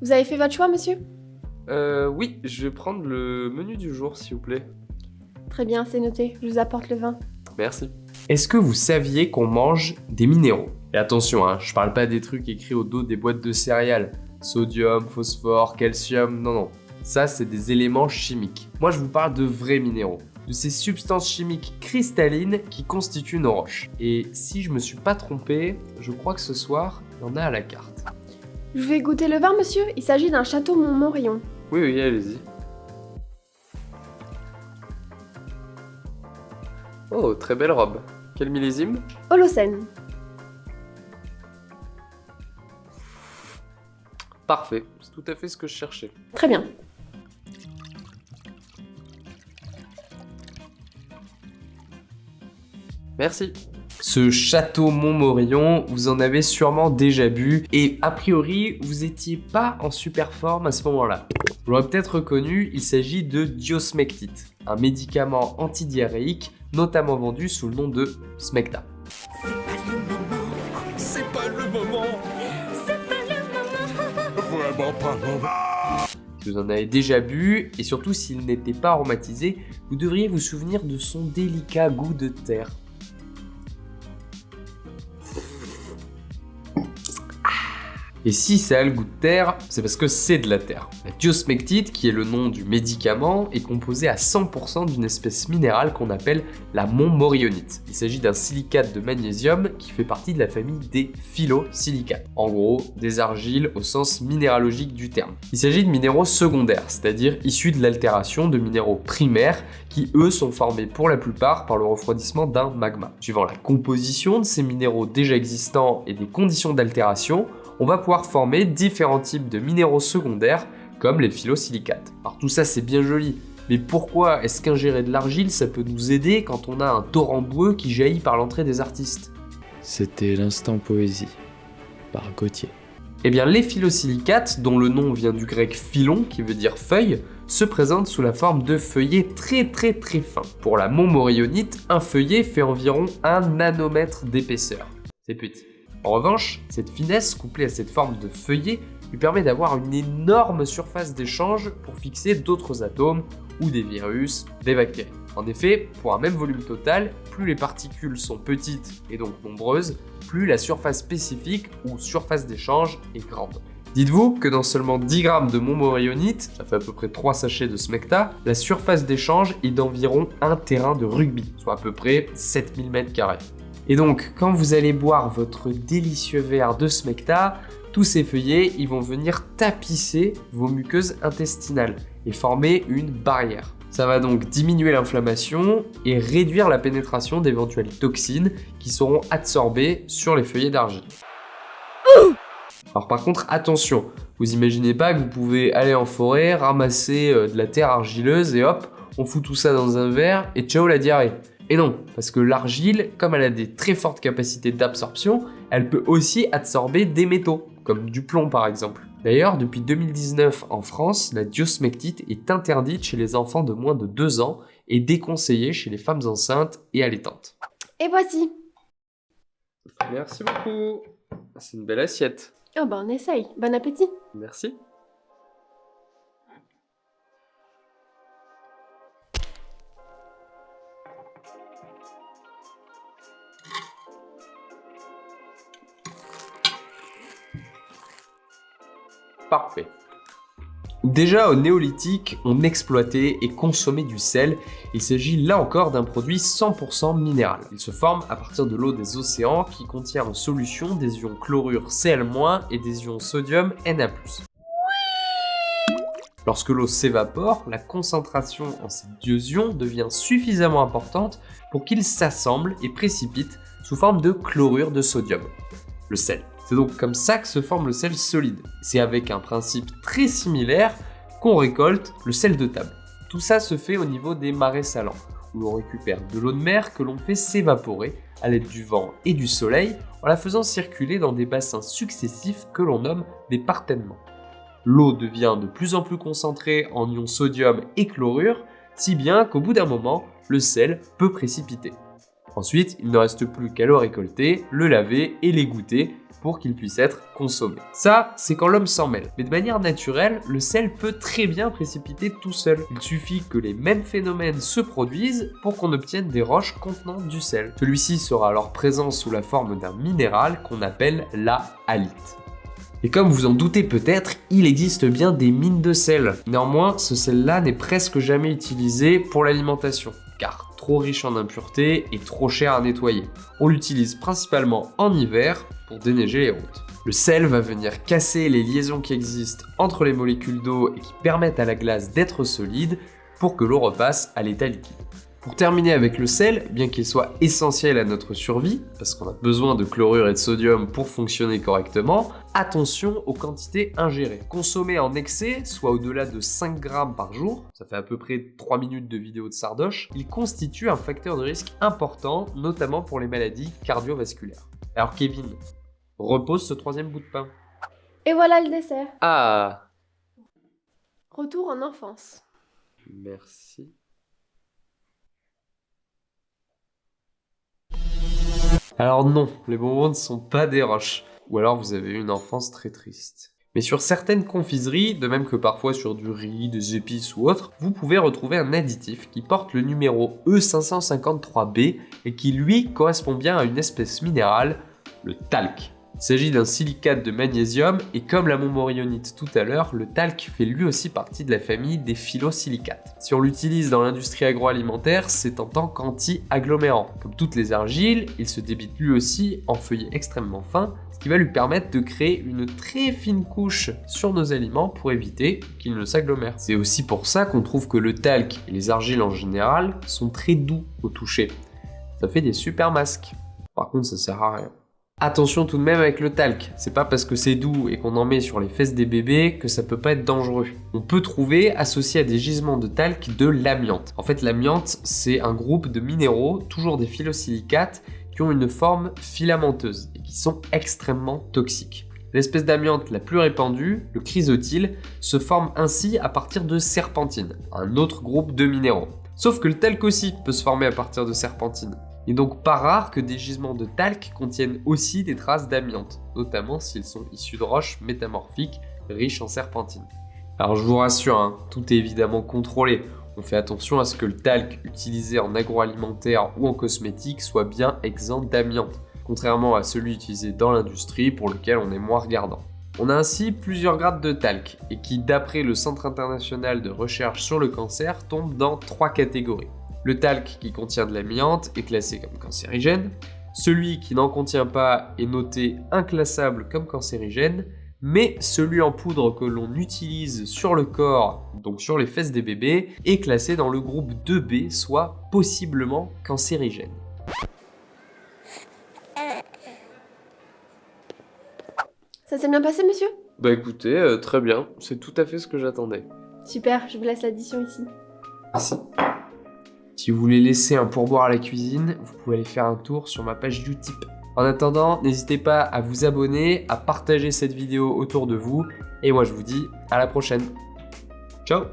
Vous avez fait votre choix, monsieur? Oui, je vais prendre le menu du jour, s'il vous plaît. Très bien, c'est noté. Je vous apporte le vin. Merci. Est-ce que vous saviez qu'on mange des minéraux? Et attention, je parle pas des trucs écrits au dos des boîtes de céréales. Sodium, phosphore, calcium, non. Ça, c'est des éléments chimiques. Moi, je vous parle de vrais minéraux. De ces substances chimiques cristallines qui constituent nos roches. Et si je me suis pas trompé, je crois que ce soir, il y en a à la carte. Je vais goûter le vin, monsieur. Il s'agit d'un château Montmorillon. Oui, allez-y. Oh, très belle robe. Quel millésime? Holocène. Parfait, c'est tout à fait ce que je cherchais. Très bien. Merci. Ce château Montmorillon, vous en avez sûrement déjà bu et a priori, vous étiez pas en super forme à ce moment-là. Vous l'aurez peut-être reconnu, il s'agit de diosmectite, un médicament antidiarrhéique notamment vendu sous le nom de Smecta. C'est pas le moment. Vraiment pas le moment. Si vous en avez déjà bu et surtout s'il n'était pas aromatisé, vous devriez vous souvenir de son délicat goût de terre. Et si ça a le goût de terre, c'est parce que c'est de la terre. La diosmectite, qui est le nom du médicament, est composée à 100% d'une espèce minérale qu'on appelle la montmorillonite. Il s'agit d'un silicate de magnésium qui fait partie de la famille des phyllosilicates. En gros, des argiles au sens minéralogique du terme. Il s'agit de minéraux secondaires, c'est-à-dire issus de l'altération de minéraux primaires qui, eux, sont formés pour la plupart par le refroidissement d'un magma. Suivant la composition de ces minéraux déjà existants et des conditions d'altération, on va pouvoir former différents types de minéraux secondaires comme les phyllosilicates. Alors tout ça c'est bien joli, mais pourquoi est-ce qu'ingérer de l'argile ça peut nous aider quand on a un torrent boueux qui jaillit par l'entrée des artistes? C'était l'instant poésie, par Gauthier. Eh bien les phyllosilicates, dont le nom vient du grec phylon qui veut dire feuille, se présentent sous la forme de feuillets très fins. Pour la montmorillonite, un feuillet fait environ 1 nanomètre d'épaisseur. C'est petit. En revanche, cette finesse couplée à cette forme de feuillet lui permet d'avoir une énorme surface d'échange pour fixer d'autres atomes ou des virus, des bactéries. En effet, pour un même volume total, plus les particules sont petites et donc nombreuses, plus la surface spécifique ou surface d'échange est grande. Dites-vous que dans seulement 10 grammes de montmorillonite, ça fait à peu près 3 sachets de Smecta, la surface d'échange est d'environ un terrain de rugby, soit à peu près 7000 m². Et donc, quand vous allez boire votre délicieux verre de Smecta, tous ces feuillets, ils vont venir tapisser vos muqueuses intestinales et former une barrière. Ça va donc diminuer l'inflammation et réduire la pénétration d'éventuelles toxines qui seront absorbées sur les feuillets d'argile. Alors par contre, attention, vous imaginez pas que vous pouvez aller en forêt, ramasser de la terre argileuse et hop, on fout tout ça dans un verre et ciao la diarrhée. Et non, parce que l'argile, comme elle a des très fortes capacités d'absorption, elle peut aussi absorber des métaux, comme du plomb par exemple. D'ailleurs, depuis 2019 en France, la diosmectite est interdite chez les enfants de moins de 2 ans et déconseillée chez les femmes enceintes et allaitantes. Et voici. Merci beaucoup. C'est une belle assiette. Oh ben on essaye. Bon appétit. Merci. Parfait. Déjà au néolithique, on exploitait et consommait du sel. Il s'agit là encore d'un produit 100% minéral. Il se forme à partir de l'eau des océans qui contient en solution des ions chlorure Cl- et des ions sodium Na+. Lorsque l'eau s'évapore, la concentration en ces deux ions devient suffisamment importante pour qu'ils s'assemblent et précipitent sous forme de chlorure de sodium, le sel. C'est donc comme ça que se forme le sel solide. C'est avec un principe très similaire qu'on récolte le sel de table. Tout ça se fait au niveau des marais salants, où l'on récupère de l'eau de mer que l'on fait s'évaporer à l'aide du vent et du soleil en la faisant circuler dans des bassins successifs que l'on nomme des partements. L'eau devient de plus en plus concentrée en ions sodium et chlorure, si bien qu'au bout d'un moment, le sel peut précipiter. Ensuite, il ne reste plus qu'à le récolter, le laver et l'égoutter, pour qu'il puisse être consommé. Ça, c'est quand l'homme s'en mêle. Mais de manière naturelle, le sel peut très bien précipiter tout seul. Il suffit que les mêmes phénomènes se produisent pour qu'on obtienne des roches contenant du sel. Celui-ci sera alors présent sous la forme d'un minéral qu'on appelle la halite. Et comme vous en doutez peut-être, il existe bien des mines de sel. Néanmoins, ce sel-là n'est presque jamais utilisé pour l'alimentation, car trop riche en impuretés et trop cher à nettoyer. On l'utilise principalement en hiver pour déneiger les routes. Le sel va venir casser les liaisons qui existent entre les molécules d'eau et qui permettent à la glace d'être solide pour que l'eau repasse à l'état liquide. Pour terminer avec le sel, bien qu'il soit essentiel à notre survie, parce qu'on a besoin de chlorure et de sodium pour fonctionner correctement, attention aux quantités ingérées. Consommer en excès, soit au-delà de 5 grammes par jour, ça fait à peu près 3 minutes de vidéo de sardoche, il constitue un facteur de risque important, notamment pour les maladies cardiovasculaires. Alors Kevin, repose ce troisième bout de pain. Et voilà le dessert. Ah, Retour en enfance. merci. Alors non, les bonbons ne sont pas des roches. Ou alors vous avez eu une enfance très triste. Mais sur certaines confiseries, de même que parfois sur du riz, des épices ou autres, vous pouvez retrouver un additif qui porte le numéro E553B et qui lui correspond bien à une espèce minérale, le talc. Il s'agit d'un silicate de magnésium et comme la montmorillonite tout à l'heure, le talc fait lui aussi partie de la famille des phyllosilicates. Si on l'utilise dans l'industrie agroalimentaire, c'est en tant qu'anti-agglomérant. Comme toutes les argiles, il se débite lui aussi en feuillets extrêmement fins, ce qui va lui permettre de créer une très fine couche sur nos aliments pour éviter qu'ils ne s'agglomèrent. C'est aussi pour ça qu'on trouve que le talc et les argiles en général sont très doux au toucher. Ça fait des super masques. Par contre, ça sert à rien. Attention tout de même avec le talc, c'est pas parce que c'est doux et qu'on en met sur les fesses des bébés que ça peut pas être dangereux. On peut trouver, associé à des gisements de talc, de l'amiante. En fait, l'amiante, c'est un groupe de minéraux, toujours des phyllosilicates, qui ont une forme filamenteuse et qui sont extrêmement toxiques. L'espèce d'amiante la plus répandue, le chrysotile, se forme ainsi à partir de serpentine, un autre groupe de minéraux. Sauf que le talc aussi peut se former à partir de serpentine. Il n'est donc pas rare que des gisements de talc contiennent aussi des traces d'amiante, notamment s'ils sont issus de roches métamorphiques riches en serpentine. Alors je vous rassure, hein, tout est évidemment contrôlé. On fait attention à ce que le talc utilisé en agroalimentaire ou en cosmétique soit bien exempt d'amiante, contrairement à celui utilisé dans l'industrie pour lequel on est moins regardant. On a ainsi plusieurs grades de talc et qui, d'après le Centre international de recherche sur le cancer, tombent dans 3 catégories. Le talc qui contient de l'amiante est classé comme cancérigène, celui qui n'en contient pas est noté inclassable comme cancérigène, mais celui en poudre que l'on utilise sur le corps, donc sur les fesses des bébés, est classé dans le groupe 2B, soit possiblement cancérigène. Ça s'est bien passé, monsieur? Bah écoutez, très bien, c'est tout à fait ce que j'attendais. Super, je vous laisse l'addition ici. Merci. Si vous voulez laisser un pourboire à la cuisine, vous pouvez aller faire un tour sur ma page Utip. En attendant, n'hésitez pas à vous abonner, à partager cette vidéo autour de vous, et moi je vous dis à la prochaine. Ciao!